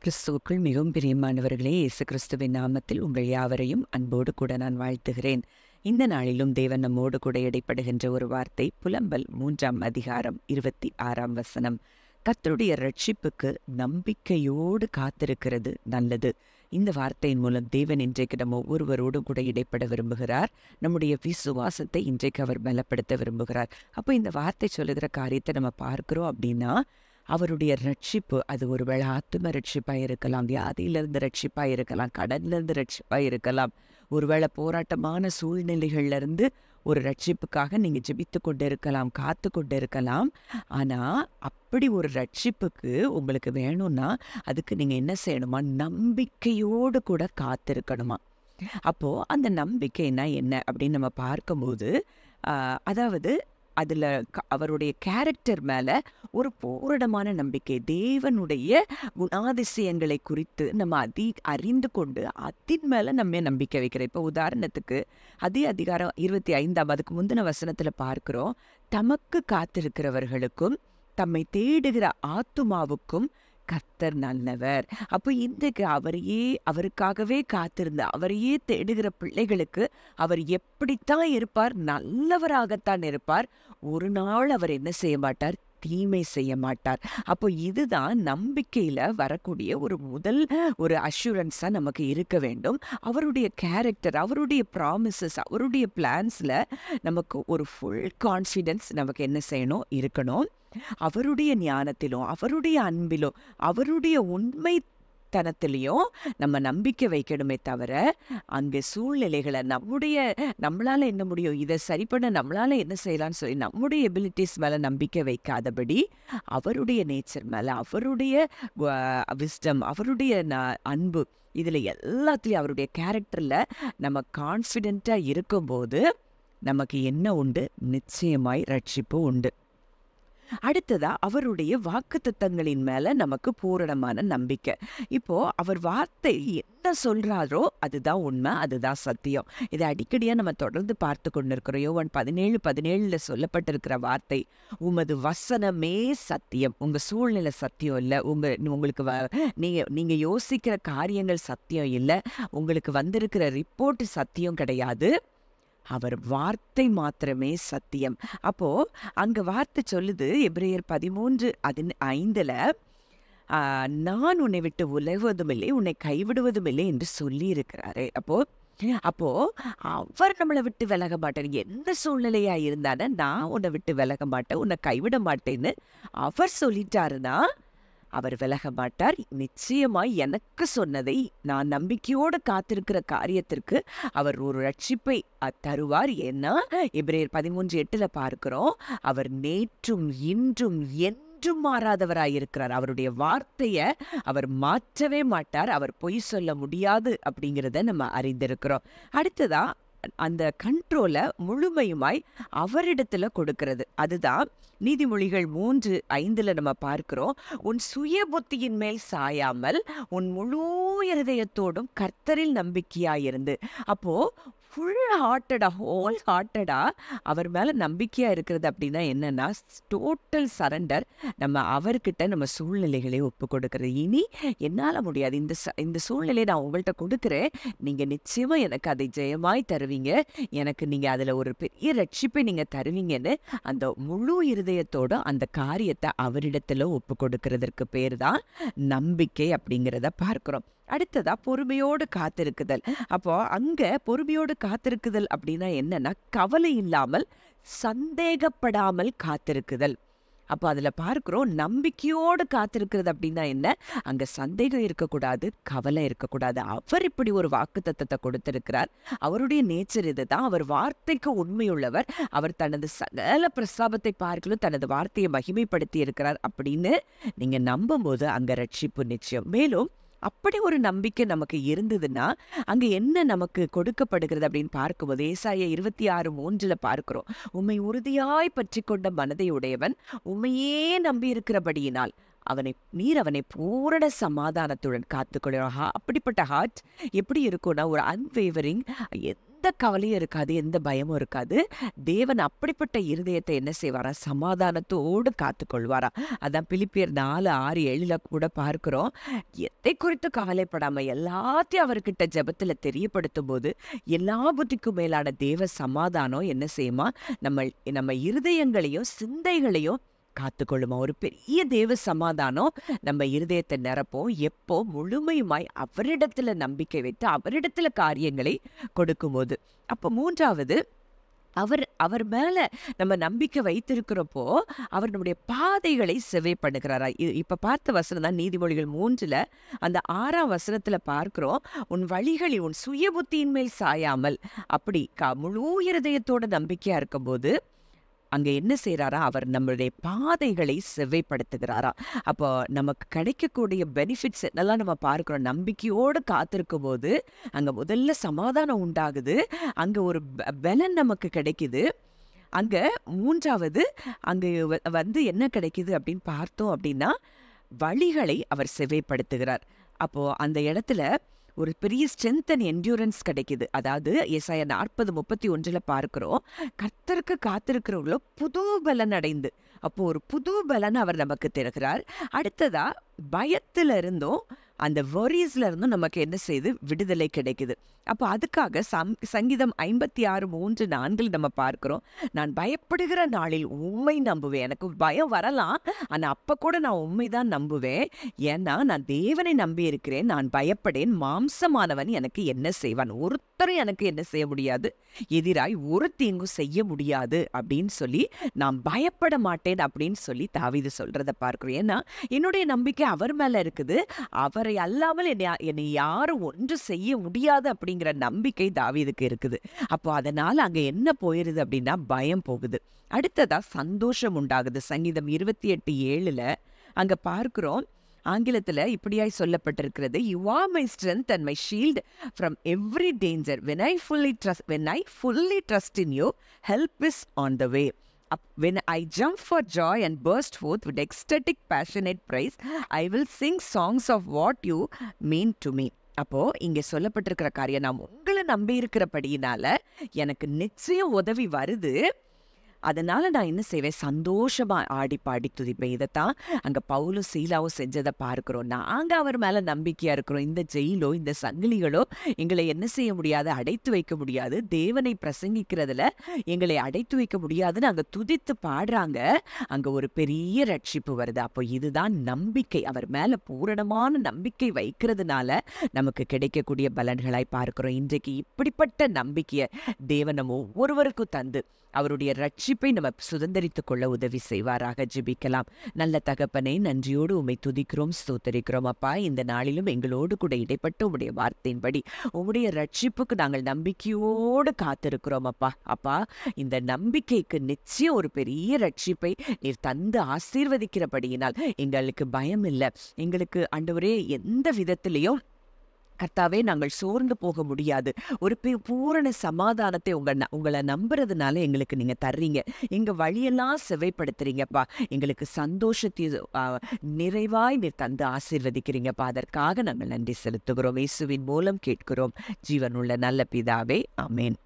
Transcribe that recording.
கிறிஸ்துவுக்குள் மிகவும் பிரியமானவர்களே, இயேசு கிறிஸ்துவின் நாமத்தில் உங்கள் யாவரையும் அன்போடு கூட நான் வாழ்த்துகிறேன். இந்த நாளிலும் தேவன் நம்மோடு கூட இடைப்படுகின்ற ஒரு வார்த்தை புலம்பல் 3ஆம் அதிகாரம் 26ஆம் வசனம். கர்த்தருடைய ரட்சிப்புக்கு நம்பிக்கையோடு காத்திருக்கிறது நல்லது. இந்த வார்த்தையின் மூலம் தேவன் இன்றைக்கு நம்ம ஒவ்வொருவரோடும் கூட இடைப்பட விரும்புகிறார். நம்முடைய விசுவாசத்தை இன்றைக்கு அவர் பலப்படுத்த விரும்புகிறார். அப்போ இந்த வார்த்தை சொல்லுகிற காரியத்தை நம்ம பார்க்கிறோம் அப்படின்னா, அவருடைய ரட்சிப்பு அது ஒருவேளை ஆத்தும ரட்சிப்பாக இருக்கலாம், வியாதியிலிருந்து ரட்சிப்பாக இருக்கலாம், கடன்லேருந்து ரட்சிப்பாக இருக்கலாம், ஒருவேளை போராட்டமான சூழ்நிலைகள்லேருந்து ஒரு ரட்சிப்புக்காக நீங்கள் ஜெபித்து கொண்டு இருக்கலாம், காத்து கொண்டு இருக்கலாம். ஆனால் அப்படி ஒரு ரட்சிப்புக்கு உங்களுக்கு வேணும்னா அதுக்கு நீங்கள் என்ன செய்யணுமா? நம்பிக்கையோடு கூட காத்திருக்கணுமா. அப்போது அந்த நம்பிக்கைனா என்ன அப்படின்னு நம்ம பார்க்கும்போது, அதாவது அதில் அவருடைய கேரக்டர் மேலே ஒரு பூரணமான நம்பிக்கை, தேவனுடைய குணாதிசயங்களை குறித்து நம்ம அறிந்து கொண்டு அதன் மேலே நம்ம நம்பிக்கை வைக்கிறோம். இப்போ உதாரணத்துக்கு அதே அதிகாரம் 25ஆம் அதுக்கு முந்தின வசனத்தில் பார்க்குறோம், தமக்கு காத்திருக்கிறவர்களுக்கும் தம்மை தேடுகிற ஆத்துமாவுக்கும் கர்த்தர் நல்லவர். அப்போ இன்றைக்கு அவருக்காகவே காத்திருந்த அவரையே தேடுகிற பிள்ளைகளுக்கு அவர் எப்படித்தான் இருப்பார்? நல்லவராகத்தான் இருப்பார். ஒரு நாள் அவர் என்ன செய்ய மாட்டார்? தீமை செய்ய மாட்டார். அப்போ இதுதான் நம்பிக்கையில வரக்கூடிய முதல் அஷூரன்ஸா நமக்கு இருக்க வேண்டும். அவருடைய கேரக்டர், அவருடைய ப்ராமிசஸ், அவருடைய பிளான்ஸ்ல நமக்கு ஒரு ஃபுல் கான்ஃபிடென்ஸ் நமக்கு என்ன செய்யணும்? இருக்கணும். அவருடைய ஞானத்திலும் அவருடைய அன்பிலும் அவருடைய உண்மைத்தனத்திலையும் நம்ம நம்பிக்கை வைக்கணுமே தவிர, அங்கே சூழ்நிலைகளை நம்மளால என்ன முடியும், இதை சரி பண்ண நம்மளால என்ன செய்யலாம்னு சொல்லி நம்முடைய எபிலிட்டிஸ் மேல நம்பிக்கை வைக்காதபடி அவருடைய நேச்சர் மேல, அவருடைய விஸ்டம், அவருடைய அன்பு, இதுல எல்லாத்துலயும் அவருடைய கேரக்டர்ல நம்ம கான்ஃபிடென்ட்டா இருக்கும்போது நமக்கு என்ன உண்டு? நிச்சயமாய் ரட்சிப்பு உண்டு. அடுத்ததா அவருடைய வாக்குத்தத்தங்களின் மேல நமக்கு பூரணமான நம்பிக்கை. இப்போ அவர் வார்த்தை என்ன சொல்றாரோ அதுதான் உண்மை, அதுதான் சத்தியம். இதை அடிக்கடியா நம்ம தொடர்ந்து பார்த்து கொண்டிருக்கிறோம். யோவான் 17:17 சொல்லப்பட்டிருக்கிற வார்த்தை, உமது வசனமே சத்தியம். உங்க சூழ்நிலை சத்தியம் இல்லை, உங்களுக்கு நீங்க யோசிக்கிற காரியங்கள் சத்தியம் இல்லை, உங்களுக்கு வந்திருக்கிற ரிப்போர்ட் சத்தியம் கிடையாது. அவர் வார்த்தை மாத்திரமே சத்தியம். அப்போ அங்க வார்த்தை சொல்லுது, எபிரேயர் 13:5 நான் உன்னை விட்டு விலகுவதும் இல்லை, உன்னை கைவிடுவதும் இல்லை என்று சொல்லி இருக்கிறாரு. அப்போ அவர் நம்மளை விட்டு விலக மாட்டார். எந்த சூழ்நிலையா இருந்தானே நான் உன்னை விட்டு விலக மாட்டேன், உன்னை கைவிட மாட்டேன்னு அவர் சொல்லிட்டாருன்னா அவர் விலக மாட்டார். நிச்சயமாய் எனக்கு சொன்னதை நான் நம்பிக்கையோடு காத்திருக்கிற காரியத்திற்கு அவர் ஒரு ரட்சிப்பை தருவார். ஏன்னா எபிரேயர் 13:8 பார்க்கிறோம், அவர் நேற்றும் இன்றும் என்றும் மாறாதவராயிருக்கிறார். அவருடைய வார்த்தையை அவர் மாற்றவே மாட்டார். அவர் பொய் சொல்ல முடியாது அப்படிங்கிறத நம்ம அறிந்திருக்கிறோம். அடுத்ததா அந்த கண்ட்ரோலை முழுமையுமாய் அவரிடத்துல கொடுக்கிறது. அதுதான் நீதிமொழிகள் 3:5 நம்ம பார்க்கிறோம், உன் சுய புத்தியின் மேல் சாயாமல் உன் முழு இருதயத்தோடும் கர்த்தரில் நம்பிக்கையாயிருந்து. அப்போ ஃபுல் ஹார்ட்டடா, ஹோல் ஹார்ட்டடா அவர் மேல நம்பிக்கையா இருக்கிறது அப்படின்னா என்னன்னா, டோட்டல் சரண்டர். நம்ம அவர்கிட்ட நம்ம சூழ்நிலைகளை ஒப்பு கொடுக்கறது. இனி என்னால முடியாது, இந்த சூழ்நிலையை நான் உங்கள்கிட்ட கொடுக்குறேன், நீங்க நிச்சயமா எனக்கு அதை ஜெயமாய் தருவீங்க, எனக்கு நீங்க அதுல ஒரு பெரிய ரட்சிப்பை நீங்க தருவீங்கன்னு அந்த முழு இருதயத்தோட அந்த காரியத்தை அவரிடத்துல ஒப்பு கொடுக்கறதற்கு பேர் தான் நம்பிக்கை அப்படிங்கிறத பார்க்கிறோம். அடுத்ததா பொறுமையோடு காத்திருக்குதல். அப்போ அங்க பொறுமையோடு காத்திருக்குதல் அப்படின்னா என்னன்னா, கவலை இல்லாமல் சந்தேகப்படாமல் காத்திருக்குதல். அப்போ அதில் பார்க்குறோம், நம்பிக்கையோடு காத்திருக்கிறது அப்படின்னா என்ன? அங்கே சந்தேகம் இருக்கக்கூடாது, கவலை இருக்கக்கூடாது. அவர் இப்படி ஒரு வாக்குத்தத்தத்தை கொடுத்திருக்கிறார். அவருடைய நேச்சர் இதுதான். அவர் வார்த்தைக்கு உண்மையுள்ளவர். அவர் தனது சகல பிரஸ்தாபத்தை பார்க்கலும் தனது வார்த்தையை மகிமைப்படுத்தி இருக்கிறார் அப்படின்னு நீங்கள் நம்பும்போது அங்கே ரட்சிப்பு நிச்சயம். மேலும் அப்படி ஒரு நம்பிக்கை நமக்கு இருந்ததுன்னா அங்கே என்ன நமக்கு கொடுக்கப்படுகிறது அப்படின்னு பார்க்கும்போது, ஏசாயா 26:3 பார்க்கிறோம், உம்மை உறுதியாய் பற்றி கொண்ட மனதை உடையவன் உம்மையே நம்பி இருக்கிறபடியினால் நீர் அவனை பூரண சமாதானத்துடன் காத்துக்கொள்ளும். அப்படிப்பட்ட ஹார்ட் எப்படி இருக்கும்னா, ஒரு அன்வேவரிங், எந்த எந்த கவலையும் இருக்காது, எந்த பயமும் இருக்காது. தேவன் அப்படிப்பட்ட இருதயத்தை என்ன செய்வாரா? சமாதானத்தோடு காத்துக்கொள்வாரா. அதான் பிலிப்பியர் 4:6-7 கூட பார்க்கிறோம். எதை குறித்து கவலைப்படாம எல்லாத்தையும் அவர்கிட்ட ஜெபத்துல தெரியப்படுத்தும் போது எல்லா புத்திக்கும் மேலான தேவ சமாதானம் என்ன செய்யுமா? நம்ம இருதயங்களையும் சிந்தைகளையும் காத்துக்கொள்ளுமா. ஒரு பெரிய தேவ சமாதானம் நம்ம இருதயத்தை நிரப்போம். எப்போ? முழுமையுமாய் அவரிடத்துல நம்பிக்கை வைத்து அவரிடத்துல காரியங்களை கொடுக்கும்போது. அப்போ 3வது, அவர் மேல நம்ம நம்பிக்கை வைத்திருக்கிறப்போ அவர் நம்முடைய பாதைகளை செவ்வை பண்ணுகிறாரா. இப்ப பார்த்த வசனம் தான் நீதிமொழிகள் 3ல அந்த 6ஆம் வசனத்துல பார்க்கிறோம். உன் வழிகளில் உன் சுய புத்தியின் மேல் சாயாமல், அப்படி முழு இருதயத்தோட நம்பிக்கையா இருக்கும்போது அங்க என்ன செய்யறாரா? அவர் நம்மளுடைய பாதைகளை செவ்வைப்படுத்துகிறாரா. அப்போ நமக்கு கிடைக்கக்கூடிய பெனிஃபிட்ஸ் என்னெல்லாம் நம்ம பார்க்கிறோம். நம்பிக்கையோடு காத்திருக்கும் போது அங்க முதல்ல சமாதானம் உண்டாகுது. அங்க ஒரு பலன் நமக்கு கிடைக்குது. அங்க 3வது அங்க வந்து என்ன கிடைக்குது அப்படின்னு பார்த்தோம் அப்படின்னா, வழிகளை அவர் செவ்வைப்படுத்துகிறார். அப்போ அந்த இடத்துல ஒரு பெரிய ஸ்ட்ரென்த் அண்ட் என்டியூரன்ஸ் கிடைக்குது. அதாவது ஏசாயா 40:31 பார்க்கிறோம். கர்த்தருக்கு காத்திருக்கிறவர்களோ புது பலன் அடைந்து. அப்போ ஒரு புது பலன் அவர் நமக்கு தருகிறார். அடுத்ததா பயத்துல இருந்தும் அந்த வொரீஸ்ல இருந்தும் நமக்கு என்ன செய்யுது? விடுதலை கிடைக்குது. அப்போ அதுக்காக சங்கீதம் 56:3-4 நம்ம பார்க்கிறோம். நான் பயப்படுகிற நாளில் உம்மை நம்புவேன். எனக்கு பயம் வரலாம், ஆனா அப்ப கூட நான் உண்மைதான் நம்புவேன். ஏன்னா நான் தேவனை நம்பி இருக்கிறேன். நான் பயப்படேன். மாம்சமானவன் எனக்கு என்ன செய்வான்? ஒருத்தரும் எனக்கு என்ன செய்ய முடியாது, எதிராய் ஒரு தீங்கும் செய்ய முடியாது அப்படின்னு சொல்லி நான் பயப்பட மாட்டேன் அப்படின்னு சொல்லி தாவீது சொல்றத பார்க்கிறோம். ஏன்னா என்னுடைய நம்பிக்கை அவர் மேல இருக்குது. அவரை அல்லாமல் என்னை யாரும் ஒன்று செய்ய முடியாது அப்படிங்கிற நம்பிக்கை தாவீதுக்கு இருக்குது. அப்போ அதனால அங்க என்ன போயிருது அப்படின்னா பயம் போகுது. அடுத்ததா சந்தோஷம் உண்டாகுது. சங்கீதம் 28:7 அங்க பார்க்கிறோம். ஆங்கிலத்துல இப்படியாய் சொல்லப்பட்டிருக்கிறது. You are my strength and my shield from every danger. When I fully trust in you, help is on the way. When I jump for joy and burst forth with ecstatic passionate praise, I will sing songs of what you mean to me. அப்போ இங்க சொல்லப்பட்டிருக்கிற காரியம், நான் உங்களை நம்பி இருக்கிறபடியினால எனக்கு நிச்சயம் உதவி வருது. அதனால நான் என்ன செய்வேன்? சந்தோஷமா ஆடி பாடி துதிப்பேன். இதைத்தான் அங்க பவுலும் சீலாவும் செஞ்சதை பார்க்கிறோம். நாங்க அவர் மேல நம்பிக்கையா இருக்கிறோம். இந்த ஜெயிலோ இந்த சங்கிலிகளோ எங்களை என்ன செய்ய முடியாது? அடைத்து வைக்க முடியாது. தேவனை பிரசங்கிக்கிறதுல எங்களை அடைத்து வைக்க முடியாதுன்னு அங்க துதித்து பாடுறாங்க. அங்க ஒரு பெரிய ரட்சிப்பு வருது. அப்போ இதுதான் நம்பிக்கை. அவர் மேல பூரணமான நம்பிக்கை வைக்கிறதுனால நமக்கு கிடைக்கக்கூடிய பலன்களாய் பார்க்கிறோம். இன்றைக்கு இப்படிப்பட்ட நம்பிக்கையை தேவன் நம்ம ஒவ்வொருவருக்கும் தந்து அவருடைய ரட்சிப்பை நம்ம சுதந்திரித்துக் கொள்ள உதவி செய்வாராக. ஜெபிக்கலாம். நல்ல தகப்பனே, நன்றியோடு உம்மை துதிக்கிறோம், ஸ்தோத்தரிக்கிறோம். அப்பா, இந்த நாளிலும் எங்களோடு கூட இடைப்பட்டு உம்முடைய வார்த்தையின்படி உம்முடைய ரட்சிப்புக்கு நாங்கள் நம்பிக்கையோடு காத்திருக்கிறோம். அப்பா, இந்த நம்பிக்கைக்கு நிச்சயம் ஒரு பெரிய ரட்சிப்பை நீர் தந்து ஆசீர்வதிக்கிறபடியினால் எங்களுக்கு பயம் இல்லை. எங்களுக்கு ஆண்டவரே எந்த விதத்திலையும் கர்த்தாவே நாங்கள் சோர்ந்து போக முடியாது. ஒரு பூரண சமாதானத்தை உங்களை நம்புறதுனால எங்களுக்கு நீங்க தர்றீங்க. எங்க வழியெல்லாம் செவைப்படுத்துறீங்கப்பா. எங்களுக்கு சந்தோஷத்தை நிறைவாய் நீர் தந்து ஆசீர்வதிக்கிறீங்கப்பா. அதற்காக நாங்கள் நன்றி செலுத்துகிறோம். இயேசுவின் மூலம் கேட்கிறோம் ஜீவனுள்ள நல்ல பிதாவே, ஆமென்.